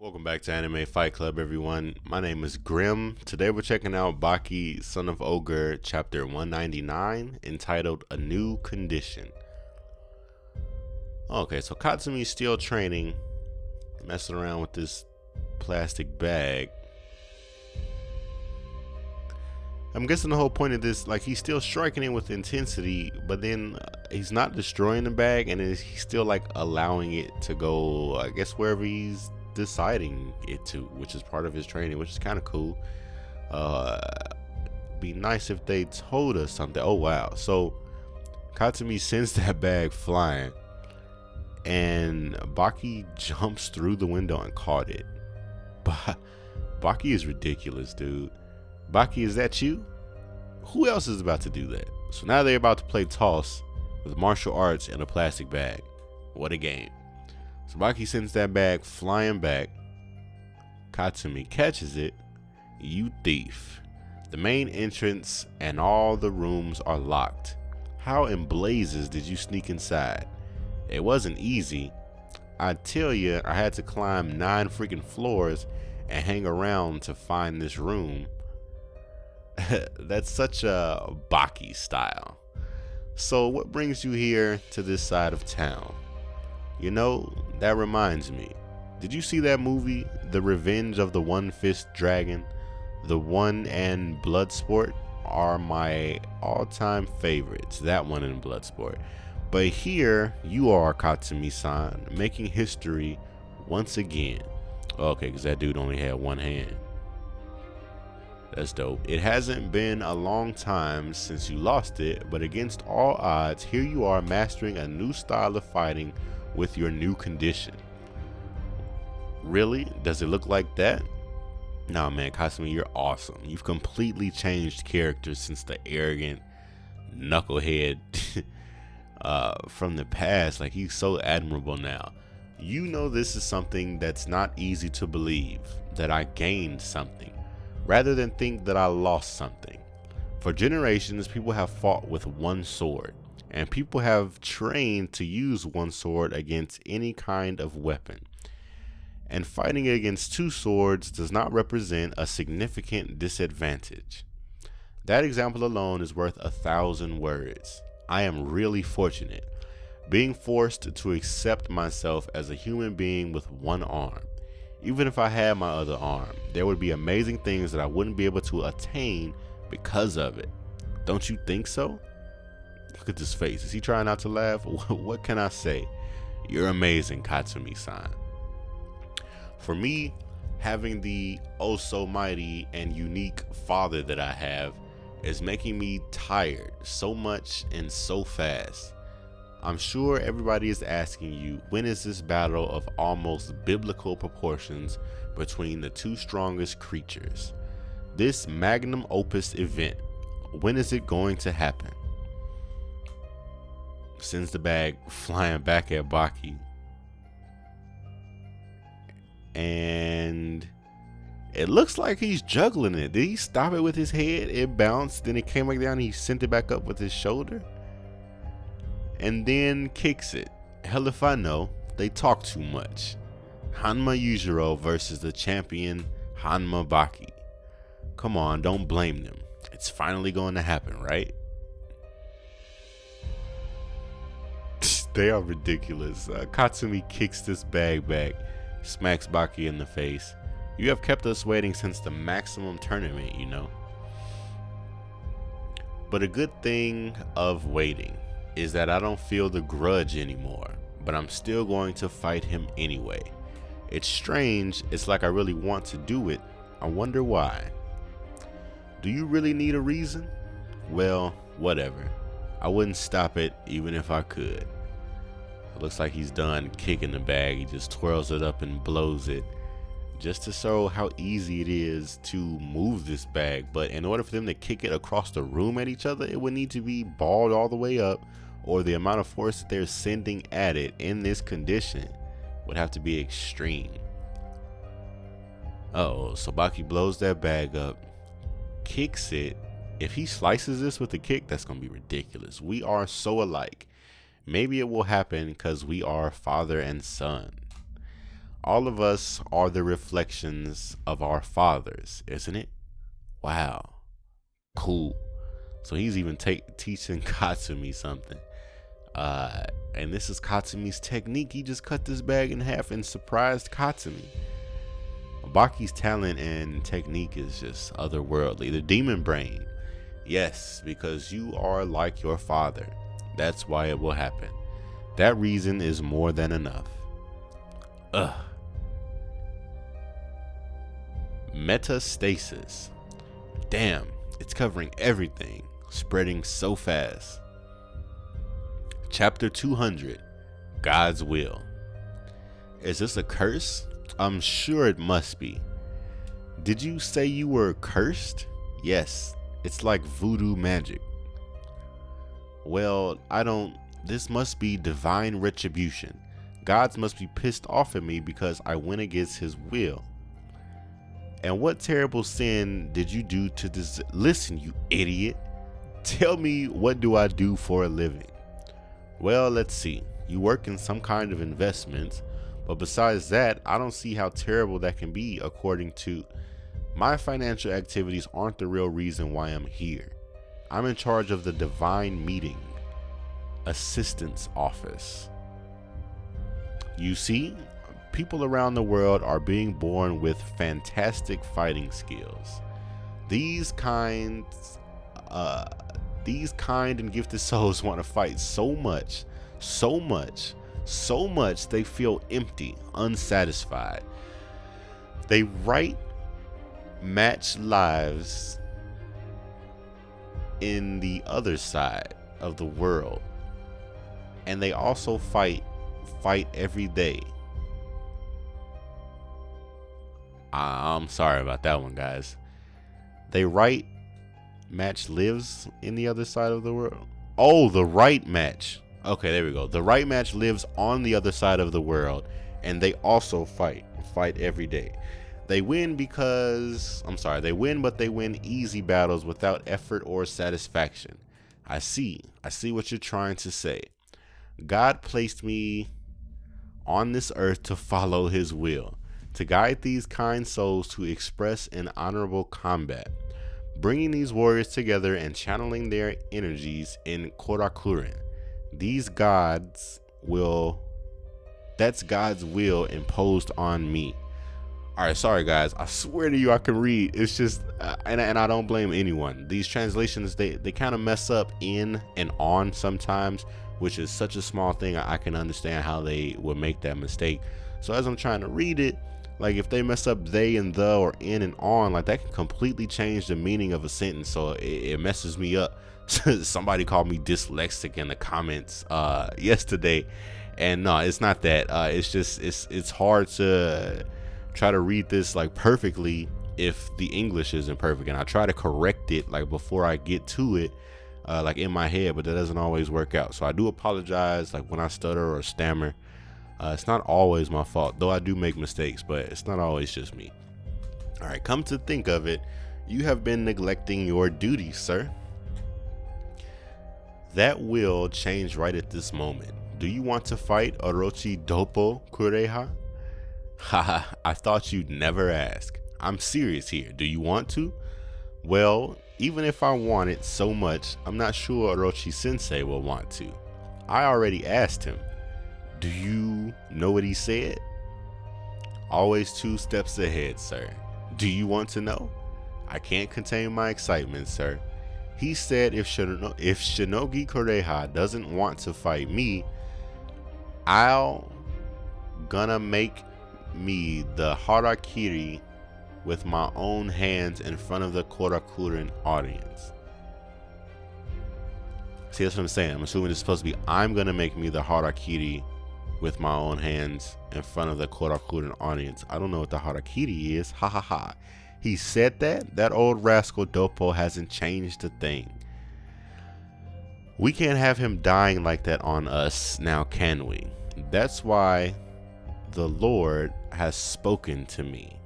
Welcome back to Anime Fight Club, everyone. My name is Grim. Today we're checking out Baki, Son of Ogre, chapter 199, entitled A New Condition. Okay, so Katsumi's still training, messing around with this plastic bag. I'm guessing the whole point of this, like, he's still striking it with intensity, but then he's not destroying the bag, and he's still, like, allowing it to go, I guess, wherever he's deciding it to, which is part of his training, which is kind of cool. Be nice if they told us something. Oh wow, so Katsumi sends that bag flying and Baki jumps through the window and caught it. Baki is ridiculous, dude. Baki, is that you? Who else is about to do that? So now they're about to play toss with martial arts in a plastic bag. What a game. So Baki sends that bag flying back. Katsumi catches it. You thief. The main entrance and all the rooms are locked. How in blazes did you sneak inside? It wasn't easy. I tell you, I had to climb 9 freaking floors and hang around to find this room. That's such a Baki style. So what brings you here to this side of town? You know, that reminds me. Did you see that movie, The Revenge of the One-Fist Dragon? The One and Bloodsport are my all-time favorites. That one and Bloodsport. But here you are, Katsumi-san, making history once again. Okay, because that dude only had one hand. That's dope. It hasn't been a long time since you lost it, but against all odds, here you are mastering a new style of fighting with your new condition. Really? Does it look like that? Nah, man, Katsumi, you're awesome. You've completely changed characters since the arrogant knucklehead from the past. Like, he's so admirable now. You know, this is something that's not easy to believe, that I gained something, rather than think that I lost something. For generations, people have fought with one sword, and people have trained to use one sword against any kind of weapon. And fighting against 2 swords does not represent a significant disadvantage. That example alone is worth 1,000 words. I am really fortunate, being forced to accept myself as a human being with one arm. Even if I had my other arm, there would be amazing things that I wouldn't be able to attain because of it. Don't you think so? Look at this face. Is he trying not to laugh? What can I say? You're amazing, Katsumi-san. For me, having the oh so mighty and unique father that I have is making me tired so much and so fast. I'm sure everybody is asking you, when is this battle of almost biblical proportions between the 2 strongest creatures? This magnum opus event, when is it going to happen? Sends the bag flying back at Baki. And it looks like he's juggling it. Did he stop it with his head? It bounced, then it came back down, and he sent it back up with his shoulder. And then kicks it. Hell if I know. They talk too much. Hanma Yujiro versus the champion Hanma Baki. Come on, don't blame them. It's finally going to happen, right? They are ridiculous. Katsumi kicks this bag back, smacks Baki in the face. You have kept us waiting since the maximum tournament, you know. But a good thing of waiting is that I don't feel the grudge anymore, but I'm still going to fight him anyway. It's strange. It's like I really want to do it. I wonder why. Do you really need a reason? Well, whatever. I wouldn't stop it even if I could. It looks like he's done kicking the bag. He just twirls it up and blows it, just to show how easy it is to move this bag. But in order for them to kick it across the room at each other, it would need to be balled all the way up, or the amount of force that they're sending at it in this condition would have to be extreme. Uh-oh, so Baki blows that bag up, kicks it. If he slices this with a kick, that's gonna be ridiculous. We are so alike. Maybe it will happen because we are father and son. All of us are the reflections of our fathers, isn't it? Wow. Cool. So he's even teaching Katsumi something. And this is Katsumi's technique. He just cut this bag in half and surprised Katsumi. Baki's talent and technique is just otherworldly. The demon brain. Yes, because you are like your father. That's why it will happen. That reason is more than enough. Metastasis. Damn, it's covering everything, spreading so fast. Chapter 200, God's Will. Is this a curse? I'm sure it must be. Did you say you were cursed? Yes, it's like voodoo magic. Well, this must be divine retribution. Gods must be pissed off at me because I went against his will. And what terrible sin did you do to this? Listen, you idiot. Tell me, what do I do for a living? Well, let's see. You work in some kind of investments, but besides that, I don't see how terrible that can be. According to my financial activities aren't the real reason why I'm here. I'm in charge of the Divine Meeting Assistance Office. You see, people around the world are being born with fantastic fighting skills. These kind and gifted souls want to fight so much they feel empty, unsatisfied. They write match lives in the other side of the world, and they also fight every day. I'm sorry about that one, guys. They write match lives in the other side of the world. Oh, the right match. Okay, there we go. The right match lives on the other side of the world, and they also fight every day. They win but they win easy battles without effort or satisfaction. I see what you're trying to say. God placed me on this earth to follow his will, to guide these kind souls to express an honorable combat, bringing these warriors together and channeling their energies in Korakuren. That's God's will imposed on me. All right, sorry guys, I swear to you I can read. It's just and I don't blame anyone. These translations, they kind of mess up in and on sometimes, which is such a small thing. I can understand how they would make that mistake. So as I'm trying to read it, like if they mess up they and the or in and on, like that can completely change the meaning of a sentence. So it messes me up. Somebody called me dyslexic in the comments yesterday, and no, it's not that. It's just it's hard to try to read this like perfectly if the English isn't perfect, and I try to correct it like before I get to it, like in my head, but that doesn't always work out. So I do apologize like when I stutter or stammer. It's not always my fault, though I do make mistakes, but it's not always just me. All right, come to think of it, you have been neglecting your duties, sir. That will change right at this moment. Do you want to fight Orochi Dopo Kureha? Haha, I thought you'd never ask. I'm serious here. Do you want to? Well, even if I want it so much, I'm not sure Orochi Sensei will want to. I already asked him. Do you know what he said? Always 2 steps ahead, sir. Do you want to know? I can't contain my excitement, sir. He said if Shinogi Kureha doesn't want to fight me, I'll gonna make me the harakiri with my own hands in front of the Korakuren audience. See, that's what I'm saying. I'm assuming it's supposed to be I'm gonna make me the harakiri with my own hands in front of the Korakuren audience. I don't know what the harakiri is. Ha ha ha. He said that? That old rascal Dopo hasn't changed a thing. We can't have him dying like that on us now, can we? That's why the Lord has spoken to me.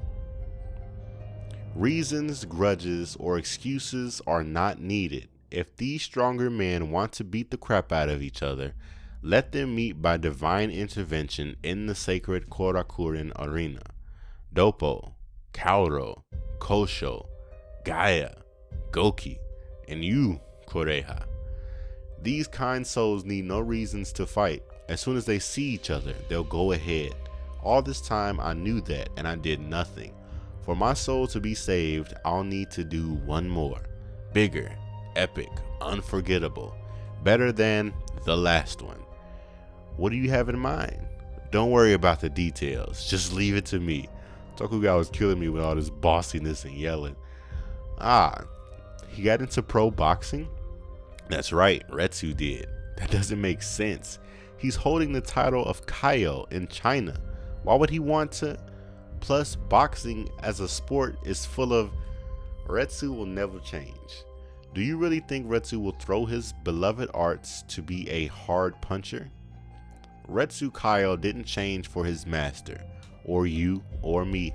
Reasons, grudges, or excuses are not needed. If these stronger men want to beat the crap out of each other, Let them meet by divine intervention in the sacred Korakuren arena. Doppo, Kaoro, Kosho, Gaia, Goki, and you, Koreha. These kind souls need no reasons to fight. As soon as they see each other, they'll go ahead. All this time I knew that, and I did nothing. For my soul to be saved, I'll need to do one more. Bigger, epic, unforgettable. Better than the last one. What do you have in mind? Don't worry about the details. Just leave it to me. Tokugawa was killing me with all this bossiness and yelling. He got into pro boxing? That's right, Retsu did. That doesn't make sense. He's holding the title of Kaio in China. Why would he want to? Plus, boxing as a sport is full of... Retsu will never change. Do you really think Retsu will throw his beloved arts to be a hard puncher? Retsu Kaio didn't change for his master, or you, or me.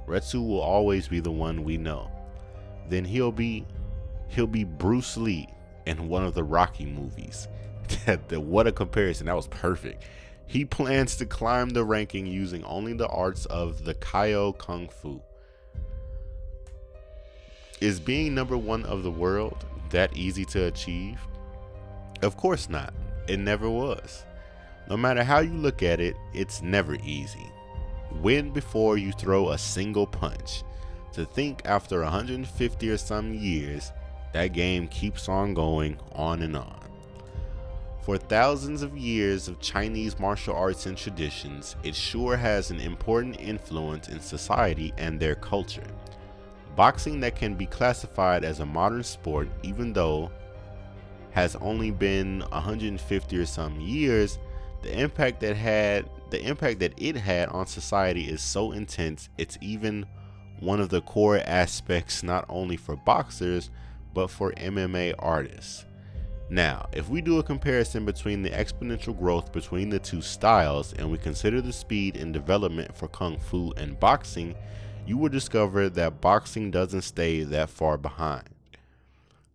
Retsu will always be the one we know. Then he'll be Bruce Lee in one of the Rocky movies. What a comparison, that was perfect. He plans to climb the ranking using only the arts of the Kaio Kung Fu. Is being #1 of the world that easy to achieve? Of course not. It never was. No matter how you look at it, it's never easy. Win before you throw a single punch. To think after 150 or some years, that game keeps on going on and on. For thousands of years of Chinese martial arts and traditions, it sure has an important influence in society and their culture. Boxing that can be classified as a modern sport, even though has only been 150 or some years, the impact that it had on society is so intense, it's even one of the core aspects not only for boxers, but for MMA artists. Now, if we do a comparison between the exponential growth between the two styles and we consider the speed and development for Kung Fu and boxing, you will discover that boxing doesn't stay that far behind.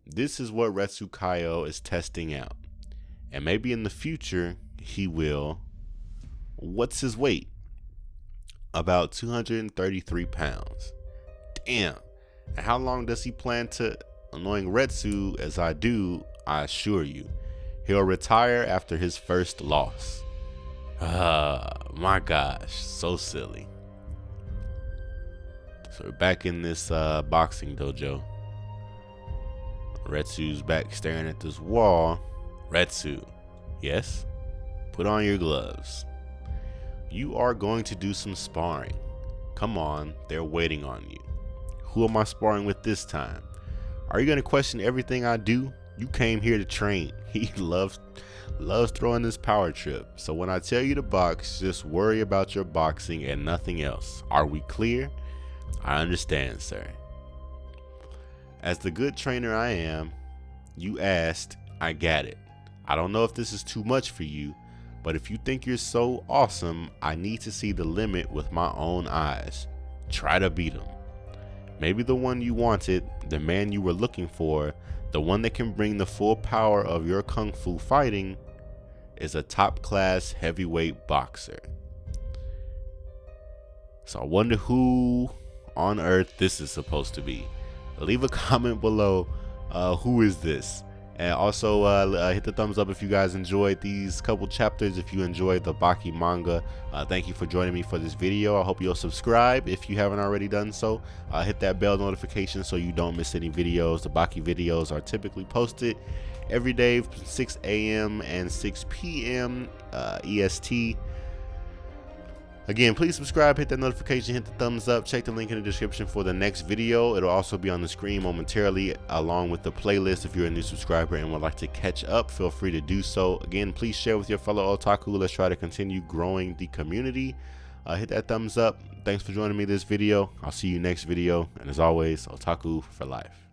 This is what Retsu Kaio is testing out. And maybe in the future, he will. What's his weight? About 233 pounds. Damn. And how long does he plan to? Knowing Retsu as I do, I assure you, he'll retire after his first loss. My gosh, so silly. So we're back in this boxing dojo. Retsu's back staring at this wall. Retsu, yes? Put on your gloves. You are going to do some sparring. Come on, they're waiting on you. Who am I sparring with this time? Are you going to question everything I do? You came here to train. He loves throwing this power trip. So when I tell you to box, just worry about your boxing and nothing else. Are we clear? I understand, sir. As the good trainer I am, you asked, I got it. I don't know if this is too much for you, but if you think you're so awesome, I need to see the limit with my own eyes. Try to beat him. Maybe the one you wanted, the man you were looking for, the one that can bring the full power of your Kung Fu fighting, is a top-class heavyweight boxer. So I wonder who on earth this is supposed to be. Leave a comment below, who is this? And also hit the thumbs up if you guys enjoyed these couple chapters, if you enjoyed the Baki manga. Thank you for joining me for this video. I hope you'll subscribe if you haven't already done so. Hit that bell notification so you don't miss any videos. The Baki videos are typically posted every day from 6 a.m. and 6 p.m. EST. Again, please subscribe, hit that notification, hit the thumbs up, check the link in the description for the next video. It'll also be on the screen momentarily along with the playlist. If you're a new subscriber and would like to catch up, feel free to do so. Again, please share with your fellow otaku. Let's try to continue growing the community. Hit that thumbs up. Thanks for joining me this video. I'll see you next video. And as always, otaku for life.